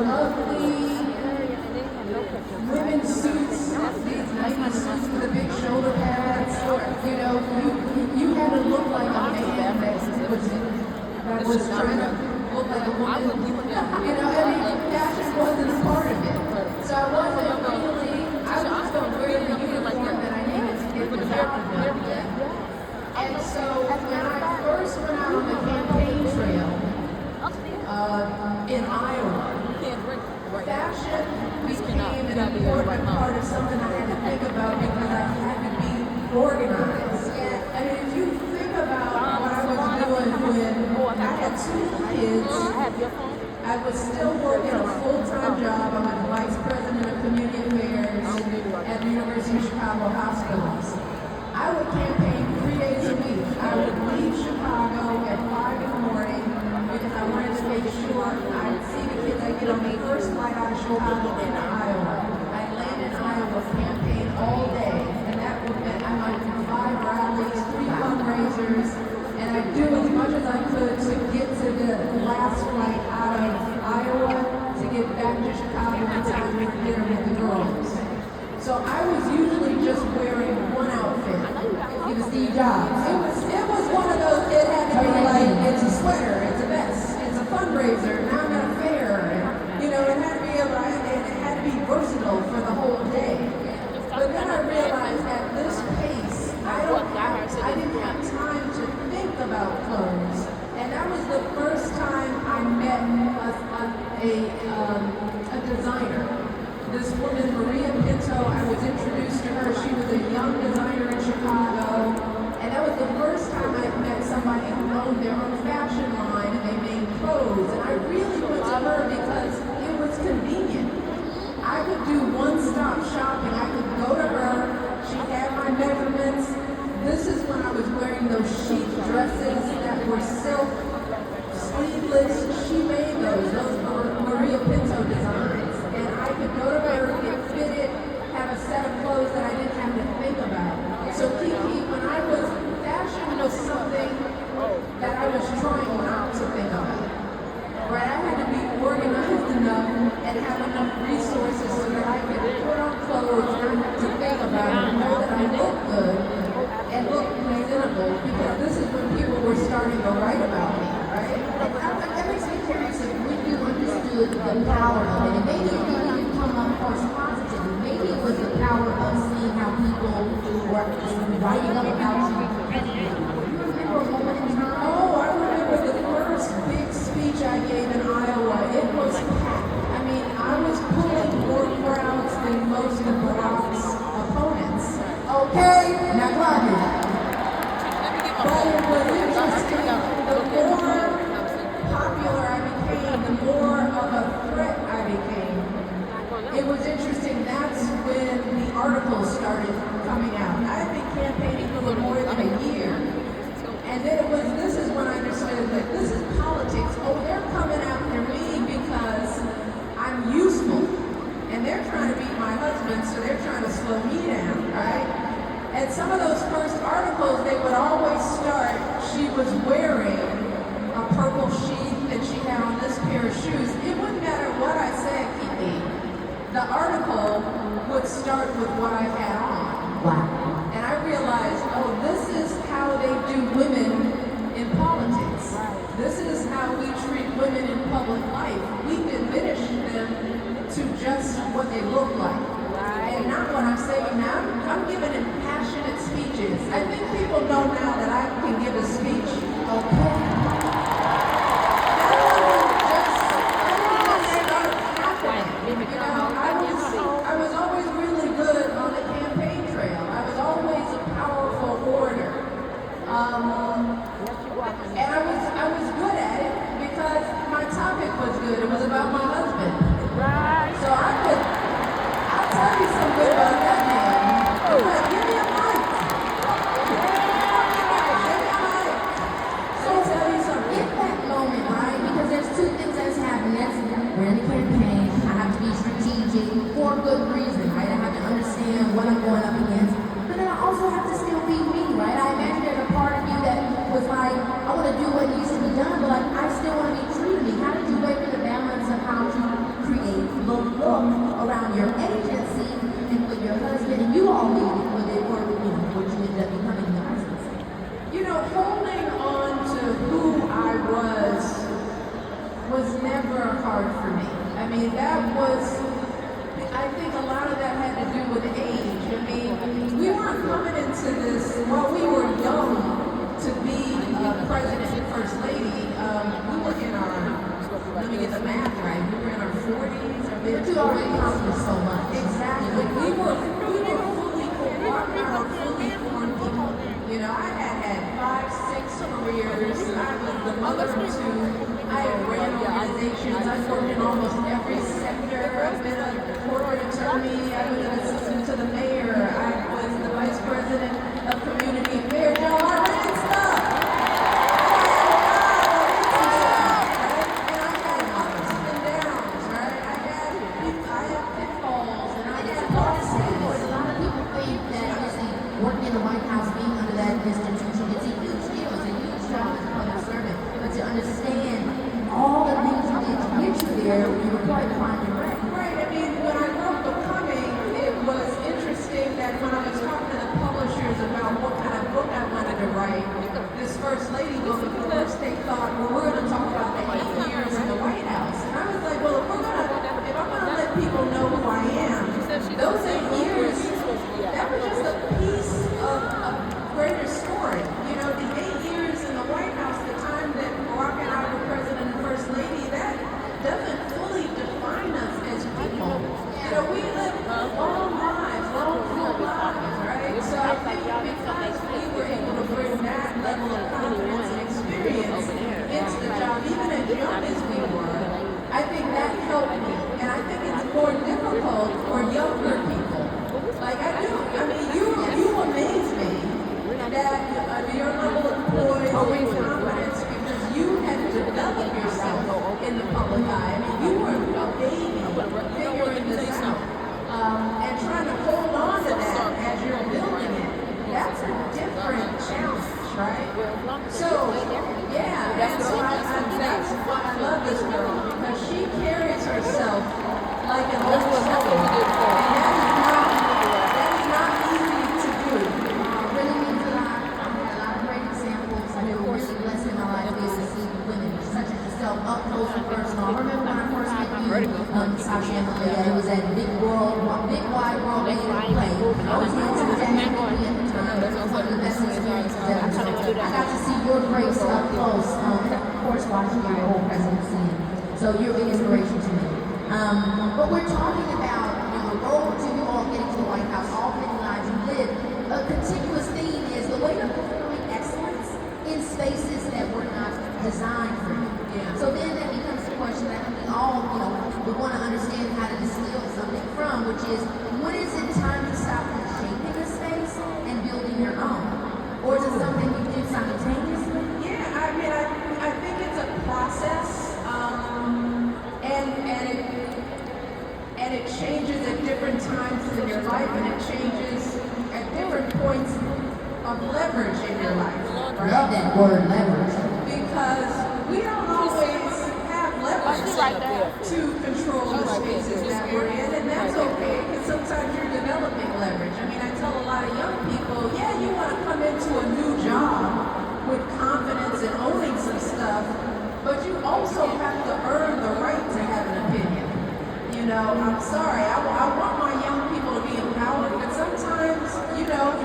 lovely women's suits, these lady suits with the big shoulder pads. You know, you had to look like a man that was trying to look like a woman. You know, I mean, fashion wasn't a part of it. So I wasn't really, I was going to wear the uniform that I needed to get the job done. And so when I first went out on the campaign trail in Iowa, fashion became an important part of something I had to think about because I had to be organized. I mean, if you think about what I was doing when I had 2 kids, I was still working a full-time job. I was vice president of community affairs at the University of Chicago hospitals. I would campaign 3 days a week. I would leave Chicago at 5 in the morning because I wanted to make sure I'd see the kids. I'd get on the first flight out of Chicago into Iowa. I'd land in Iowa, campaign all day, and that would mean I might do 5 rallies, 3 fundraisers, and I'd do as much as I could to get to the last flight out of Iowa to get back to Chicago in time for dinner with the girls. So I was usually just wearing one outfit. It was Steve Jobs. It was one of those, it had to be like, it's a sweater, it's a vest, it's a fundraiser, now I'm at a fair. And, you know, it had to be versatile for the whole day. But then I realized at this pace, I didn't have time to think about clothes. And that was the first time I met a designer. This woman, Maria Pinto, I was introduced to her. She was a young designer in Chicago. And that was the first time I met somebody who owned their own fashion line and they made clothes. And I really went to her because it was convenient. I could do one-stop shopping. I could go to her. She had my measurements. This is when I was wearing those chic dresses that were silk, sleeveless. She made those Maria Pinto designs. And I could go to her, get fitted, have a set of clothes that I didn't have to think about. So KeKe, when I was, fashion was something that I was trying not to think about. Right? I had to be organized enough and have enough resources so that I could put on clothes, not to think about it, know that I look good and look presentable, because this is when people were starting to write about me, right? That makes me curious if when you understood the power of it, and maybe it didn't come across positively, maybe it was the power of seeing how people were writing up about you. Do you remember a moment in time? Oh, I remember the first big speech I gave in Iowa. It was packed. I mean, I was pulling more crowds than most of Barack's opponents. Okay, now clap it. But it was interesting. The more popular I became, the more of a threat I became. It was interesting. That's when the articles started coming out. I had been campaigning for more than a year. And then this is when I understood that this is politics. Oh, they're coming after me because I'm useful. And they're trying to beat my husband, so they're trying to slow me down, right? And some of those first articles, they would always start, she was wearing a purple sheath and she had on this pair of shoes. It wouldn't matter what I said, KeKe. The article would start with what I had on. Wow. And I realized, oh, this is how they do women in politics. This is how we treat women in public life. We diminish them to just what they look like. And not what I'm saying now. I'm giving impassionate speeches. I think people know now that I can give a speech. Okay. I was always really good on the campaign trail. I was always a powerful orator. And I was good at it because my topic was good. It was about my husband. So I'll tell you some good about that man. Give me a mic. So tell you something. In that moment, right? Because there's 2 things that's happening. That's we're in the campaign. I have to be strategic for a good reason, right? I have to understand what I'm going up against. But then I also have to still be me, right? I imagine there's a part of you that was like, I want to do what needs to be done, but like I still want to be true to me. How did you weigh the balance of how to create the mother of two. I have ran organizations. I've worked in almost every sector. I've been a corporate attorney. I was an assistant to the mayor. I was the vice president of community affairs. Y'all, I ran stuff. Working in the White House, being under that institution, it's a huge deal. It's a huge job as a public servant. But to understand all the things you did to get you there, you were quite fine and right. Right. I mean, when I wrote Becoming, it was interesting that when I was talking to the publishers about what kind of book I wanted to write, this First Lady book, at first they thought, well, we're going to talk about the 8 years in the White House. And I was like, well, if I'm going to let people know who I am, those 8 years, that was just a piece of a greater story. You know, the 8 years in the White House, the time that Barack and I were president and first lady, that doesn't fully define us as people. You know, we live long lives, long full lives, right? So I think because we were able to bring that level of confidence and experience into the job, even as young as we were, I think that helped me. And I think it's more difficult for younger people. Like I do. I mean, you amaze me that your level of poise and confidence because you had developed yourself in the public eye. I mean, you were a baby figuring this out and trying to hold on to that as you're building it. That's a different challenge, right? So, yeah, and so that's why I love this girl because she carries herself like an old soul, and that is not easy to do. Really means a lot. I had a lot of great examples. I feel really blessed in my life to be able to see women such as yourself up close and personal. I remember when I first met you, Sasha and Malia, it was at Big Wide World Day Play. I was into the at the time. It was one of the best experiences ever. So I got to see your grace up close, and of course watching your whole presidency. So you're an inspiration to me. But we're talking about the road to you all getting to the White House, all the lives you live. A continuous theme is the way of fulfilling excellence in spaces that were not designed for you. Yeah. So then that becomes the question that we all, we want to understand how to distill something from, which is when is it time to stop shaping a space and building your own? Or is it something you do simultaneously? Yeah, I mean, I think it's a process, and it changes at different times in your life, and it changes at different points of leverage in your life. Right? Love that word, leverage. Because we don't always have leverage to control the spaces that we're in, and that's okay, because sometimes you're developing leverage. I mean, I tell a lot of young people, yeah, you want to come into a new job with confidence and owning some stuff, but you also have to earn the right to have an opinion. You know, I'm sorry, I want my young people to be empowered, but sometimes, you gotta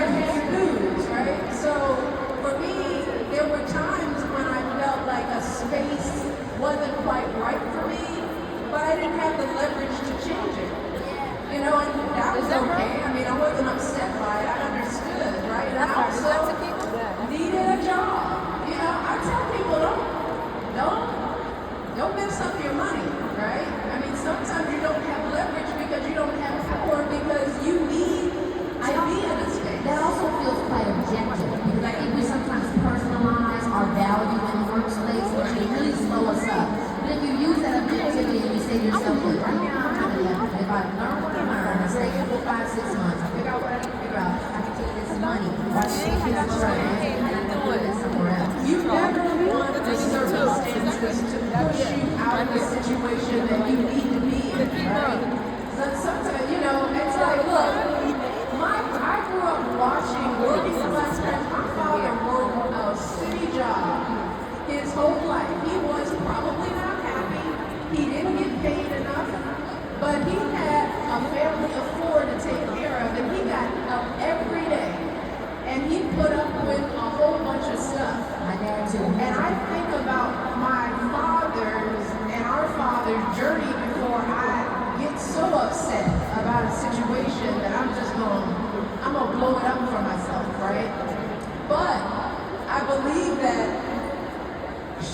pay your dues, right? So for me, there were times when I felt like a space wasn't quite right for me, but I didn't have the leverage to change it. You know, and that was okay. I mean, I wasn't upset by it. I understood, right? And I also needed a job. You know, I tell people don't mess up your money, right? I mean,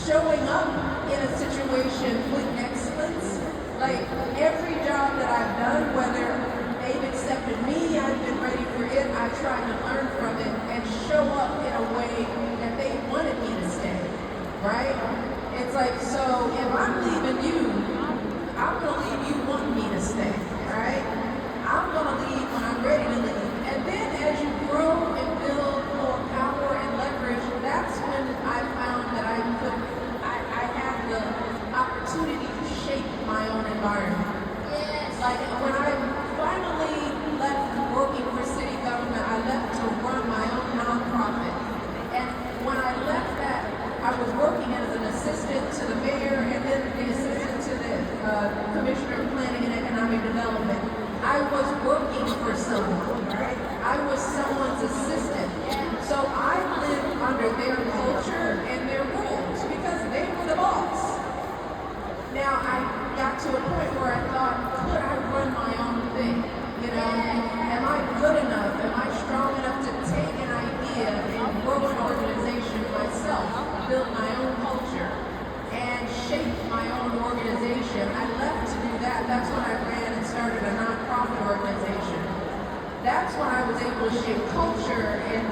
showing up in a situation with excellence. Like every job that I've done, whether they've accepted me, I've been ready for it, I've tried to learn from it and show up in a way that they wanted me to stay, right? It's like, so if I'm leaving you, I'm gonna leave you wanting me to stay, right? I'm gonna leave when I'm ready to leave. And then as you grow and build more power and leverage, that's when I found that I had the opportunity to shape my own environment. Yes. Like when I finally left working for city government, I left to run my own nonprofit. And when I left that, I was working as an assistant to the mayor and then the assistant to the Commissioner of Planning and Economic Development. I was working for someone, right? I was someone's assistant. So I lived under their culture and their rules because they were the boss. Now I got to a point where I thought, could I run my own thing? You know, am I good enough? Am I strong enough to take an idea and grow an organization myself, build my own culture, and shape my own organization? I left to do that. That's when I ran and started a nonprofit organization. That's when I was able to shape culture and